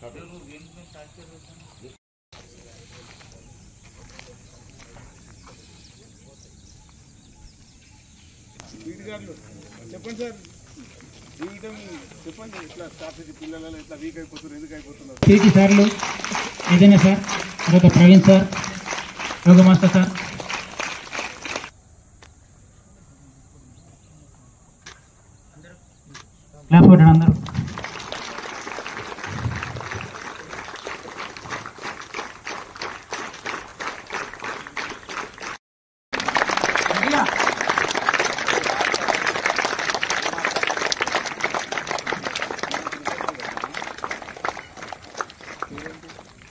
చెప్పండి సార్, జీవితం చెప్పండి. ఇట్లా స్టాఫ్ పిల్లలలో ఇట్లా వీక్ అయిపోతున్నారు, ఎందుకు అయిపోతున్నారు? సిటీ సార్లు ఏదైనా సార్, తర్వాత ప్రవీణ్ సార్, యోగ మాస్టర్ సార్, క్లాస్ పెట్టండి అందరూ.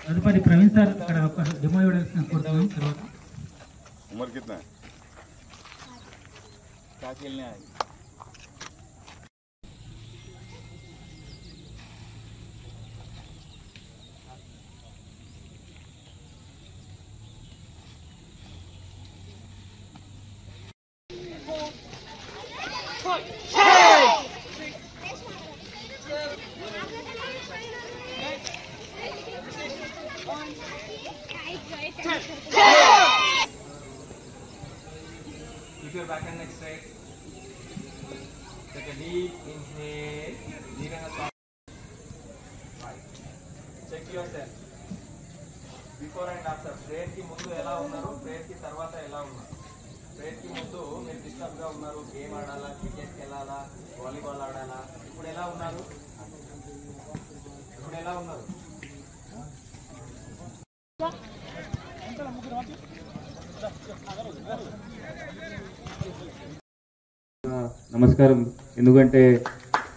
తదుపరి ప్రవీణ్ సార్ ఇక్కడ ఒక డెమో ఇవ్వడానికి కోరుతున్నాం. తర్వాత उम्र कितना है? क्या खेलने आए? Keep your back and neck straight. Take a deep inhale. Deep and a right. Check yourself. Before and after. Prayer ki mundu ela unnaru, prayer ki tarvata ela unnaru. Prayer ki mundu meer disturb ga unnaru, game aadala, cricket kelala, volleyball aadala. Ippudu ela unnaru? Ippudu ela unnaru? నమస్కారం. ఎందుకంటే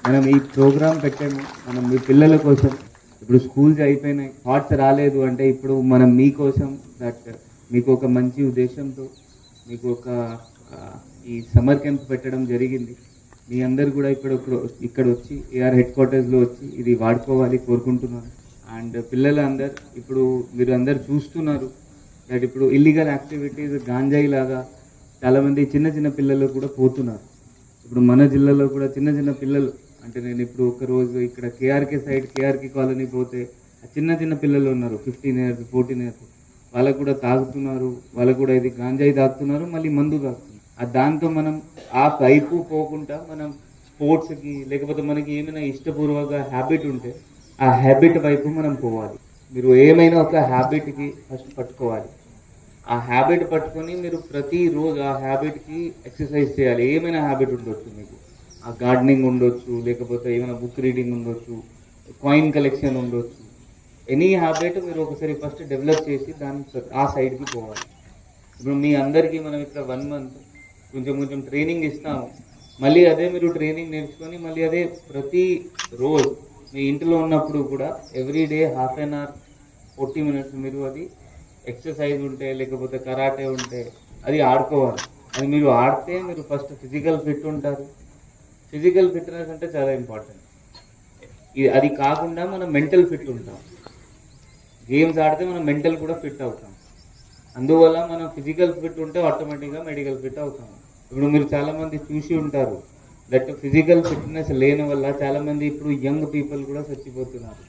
మనం ఈ programme పెట్టాము మనం మీ పిల్లల కోసం. ఇప్పుడు schools అయిపోయినాయి, థాట్స్ రాలేదు అంటే ఇప్పుడు మనం మీకోసం దట్ మీకు ఒక మంచి ఉద్దేశంతో మీకు ఒక ఈ సమ్మర్ క్యాంప్ పెట్టడం జరిగింది. మీ అందరు కూడా ఇక్కడ వచ్చి ఏఆర్ హెడ్ క్వార్టర్స్లో వచ్చి ఇది వాడుకోవాలి కోరుకుంటున్నాను. అండ్ పిల్లలందరూ ఇప్పుడు మీరు అందరు చూస్తున్నారు దట్ ఇప్పుడు ఇల్లీగల్ యాక్టివిటీస్ గాంజాయి లాగా చాలామంది చిన్న చిన్న పిల్లలు కూడా పోతున్నారు. ఇప్పుడు మన జిల్లాలో కూడా చిన్న చిన్న పిల్లలు అంటే నేను ఇప్పుడు ఒకరోజు ఇక్కడ కేఆర్కే సైడ్ కేఆర్కే కాలనీ పోతే చిన్న చిన్న పిల్లలు ఉన్నారు 15 years 14 years వాళ్ళకు కూడా తాగుతున్నారు, వాళ్ళకు కూడా ఇది గాంజాయి తాగుతున్నారు, మళ్ళీ మందు తాగుతున్నారు. దాంతో మనం ఆ వైపు పోకుండా మనం స్పోర్ట్స్కి లేకపోతే మనకి ఏమైనా ఇష్టపూర్వక హ్యాబిట్ ఉంటే ఆ హ్యాబిట్ వైపు మనం పోవాలి. మీరు ఏమైనా ఒక హ్యాబిట్కి ఫస్ట్ పట్టుకోవాలి. ఆ హ్యాబిట్ పట్టుకొని మీరు ప్రతిరోజు ఆ హ్యాబిట్కి ఎక్సర్సైజ్ చేయాలి. ఏమైనా హ్యాబిట్ ఉండొచ్చు మీకు, ఆ గార్డెనింగ్ ఉండొచ్చు, లేకపోతే ఏమైనా బుక్ రీడింగ్ ఉండొచ్చు, కాయిన్ కలెక్షన్ ఉండొచ్చు. ఎనీ హ్యాబిట్ మీరు ఒకసారి ఫస్ట్ డెవలప్ చేసి దాని ఆ సైడ్కి పోవాలి. ఇప్పుడు మీ అందరికీ మనం ఇక్కడ 1 month కొంచెం ట్రైనింగ్ ఇస్తాము. మళ్ళీ అదే మీరు ట్రైనింగ్ నేర్చుకొని మళ్ళీ అదే ప్రతి రోజు మీ ఇంట్లో ఉన్నప్పుడు కూడా ఎవ్రీడే 1/2 an hour 40 minutes మీరు అది ఎక్సర్సైజ్ ఉంటే లేకపోతే కరాటే ఉంటే అది ఆడుకోవాలి. అది మీరు ఆడితే మీరు ఫస్ట్ ఫిజికల్ ఫిట్ ఉంటారు. ఫిజికల్ ఫిట్నెస్ అంటే చాలా ఇంపార్టెంట్. అది కాకుండా మనం మెంటల్ ఫిట్ ఉంటాం. గేమ్స్ ఆడితే మనం మెంటల్ కూడా ఫిట్ అవుతాం. అందువల్ల మనం ఫిజికల్ ఫిట్ ఉంటే ఆటోమేటిక్గా మెడికల్ ఫిట్ అవుతాం. ఇప్పుడు మీరు చాలామంది చూసి ఉంటారు దట్ ఫిజికల్ ఫిట్నెస్ లేని వల్ల చాలామంది ఇప్పుడు యంగ్ పీపుల్ కూడా చచ్చిపోతున్నారు.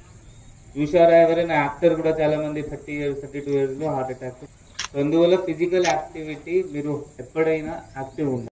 చూసారా? ఎవరైనా యాక్టర్ కూడా చాలామంది 30 years 32 yearsలో హార్ట్ అటాక్. అందువల్ల ఫిజికల్ యాక్టివిటీ మీరు ఎప్పుడైనా యాక్టివ్ ఉండాలి.